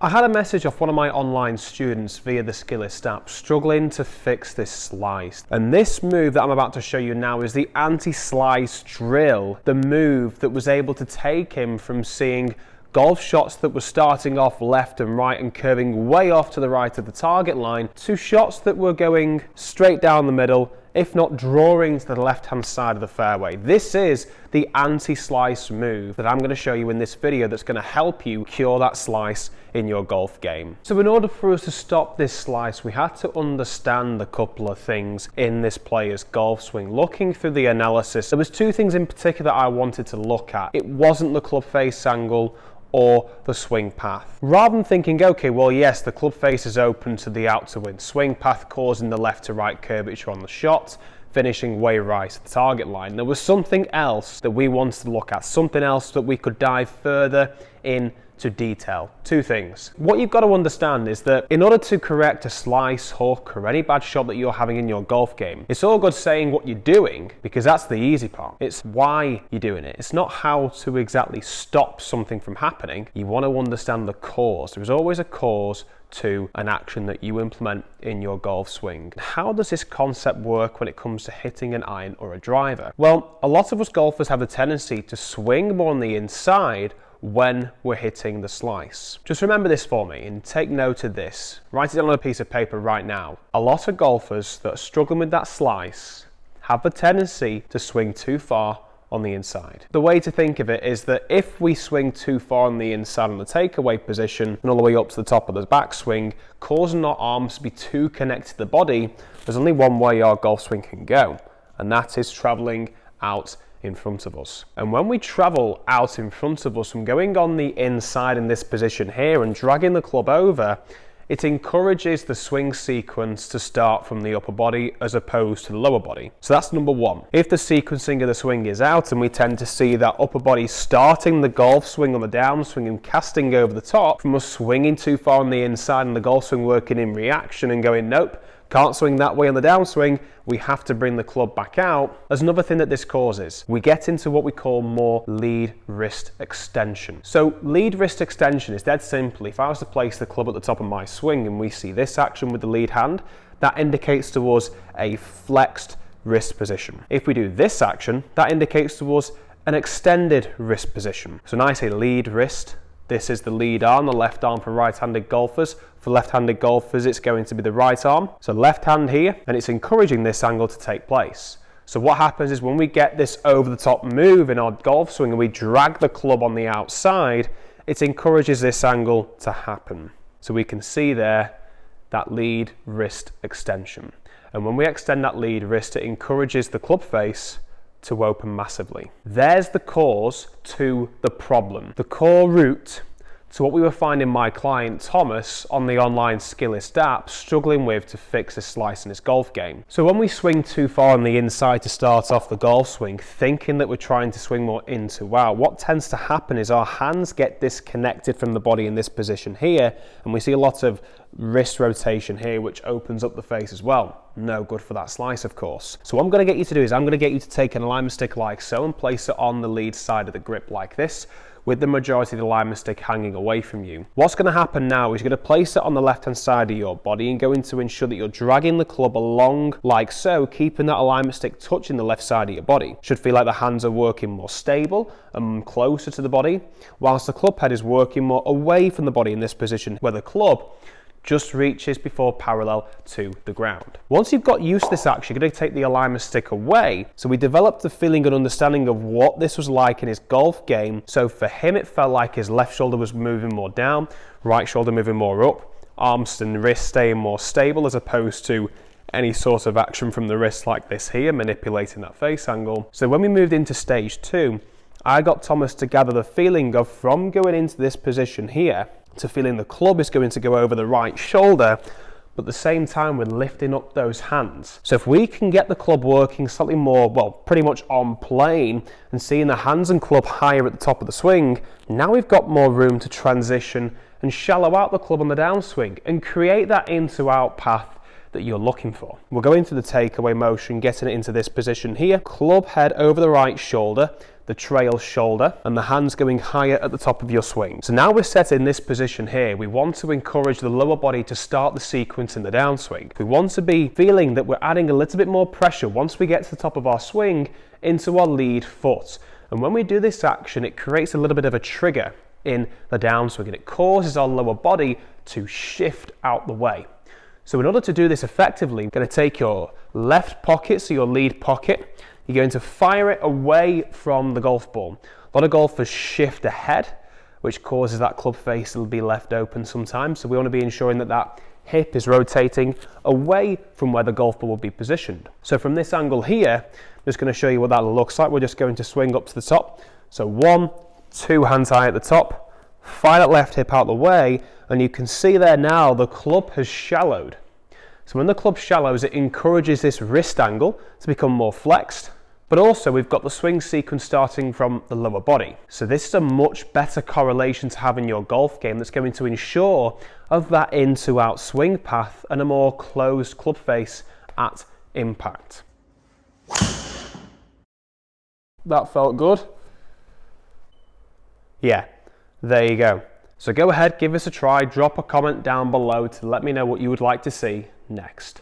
I had a message off one of my online students via the Skillest app struggling to fix this slice. And this move that I'm about to show you now is the anti-slice drill, the move that was able to take him from seeing golf shots that were starting off left and right and curving way off to the right of the target line to shots that were going straight down the middle, if not drawing to the left-hand side of the fairway. This is the anti-slice move that I'm going to show you in this video that's going to help you cure that slice in your golf game. So in order for us to stop this slice, we had to understand a couple of things in this player's golf swing. Looking through the analysis, there was two things in particular that I wanted to look at. It wasn't the club face angle or the swing path. Rather than thinking, okay, well, yes, the club face is open to the out to win swing path, causing the left to right curvature on the shot, finishing way right at the target line, there was something else that we wanted to look at, something else that we could dive further into detail. Two things. What you've got to understand is that in order to correct a slice, hook, or any bad shot that you're having in your golf game, it's all good saying what you're doing, because that's the easy part. It's why you're doing it. It's not how to exactly stop something from happening. You want to understand the cause. There's always a cause to an action that you implement in your golf swing. How does this concept work when it comes to hitting an iron or a driver? Well, a lot of us golfers have the tendency to swing more on the inside when we're hitting the slice. Just remember this for me and take note of this. Write it down on a piece of paper right now. A lot of golfers that are struggling with that slice have the tendency to swing too far on the inside. The way to think of it is that if we swing too far on the inside on the takeaway position and all the way up to the top of the backswing, causing our arms to be too connected to the body, there's only one way our golf swing can go, and that is traveling out in front of us. And when we travel out in front of us from going on the inside in this position here and dragging the club over, it encourages the swing sequence to start from the upper body as opposed to the lower body. So that's number one. If the sequencing of the swing is out and we tend to see that upper body starting the golf swing on the downswing and casting over the top from us swinging too far on the inside and the golf swing working in reaction and going, nope, can't swing that way on the downswing, we have to bring the club back out. There's another thing that this causes. We get into what we call more lead wrist extension. So lead wrist extension is dead simply, if I was to place the club at the top of my swing and we see this action with the lead hand, that indicates to us a flexed wrist position. If we do this action, that indicates to us an extended wrist position. So when I say lead wrist, this is the lead arm, the left arm for right-handed golfers. For left-handed golfers, it's going to be the right arm. So left hand here, and it's encouraging this angle to take place. So what happens is when we get this over-the-top move in our golf swing and we drag the club on the outside, it encourages this angle to happen. So we can see there that lead wrist extension. And when we extend that lead wrist, it encourages the club face to open massively. There's the cause to the problem. The core root to what we were finding my client Thomas on the online Skillest app struggling with to fix a slice in his golf game. So when we swing too far on the inside to start off the golf swing, thinking that we're trying to swing more into out, what tends to happen is our hands get disconnected from the body in this position here, and we see a lot of wrist rotation here, which opens up the face as well. No good for that slice, of course. So what I'm going to get you to do is I'm going to get you to take an alignment stick like so and place it on the lead side of the grip like this, with the majority of the alignment stick hanging away from you. What's going to happen now is you're going to place it on the left hand side of your body and going to ensure that you're dragging the club along like so, keeping that alignment stick touching the left side of your body. Should feel like the hands are working more stable and closer to the body, whilst the club head is working more away from the body in this position where the club just reaches before parallel to the ground. Once you've got used to this action, you're going to take the alignment stick away. So we developed the feeling and understanding of what this was like in his golf game. So for him, it felt like his left shoulder was moving more down, right shoulder moving more up, arms and wrists staying more stable as opposed to any sort of action from the wrist like this here, manipulating that face angle. So when we moved into stage 2, I got Thomas to gather the feeling of from going into this position here to feeling the club is going to go over the right shoulder, but at the same time we're lifting up those hands. So if we can get the club working slightly more, well, pretty much on plane and seeing the hands and club higher at the top of the swing, now we've got more room to transition and shallow out the club on the downswing and create that into-out path that you're looking for. We're going through the takeaway motion, getting it into this position here, club head over the right shoulder, the trail shoulder, and the hands going higher at the top of your swing. So now we're set in this position here. We want to encourage the lower body to start the sequence in the downswing. We want to be feeling that we're adding a little bit more pressure once we get to the top of our swing into our lead foot. And when we do this action, it creates a little bit of a trigger in the downswing, and it causes our lower body to shift out the way. So in order to do this effectively, you're going to take your left pocket, so your lead pocket, you're going to fire it away from the golf ball. A lot of golfers shift ahead, which causes that club face to be left open sometimes. So we want to be ensuring that that hip is rotating away from where the golf ball will be positioned. So from this angle here, I'm just going to show you what that looks like. We're just going to swing up to the top. So 1, 2 hands high at the top, fire that left hip out the way, and you can see there now the club has shallowed. So when the club shallows, it encourages this wrist angle to become more flexed, but also we've got the swing sequence starting from the lower body. So this is a much better correlation to have in your golf game that's going to ensure of that in to out swing path and a more closed club face at impact. That felt good. Yeah, there you go. So go ahead, give us a try, drop a comment down below to let me know what you would like to see next.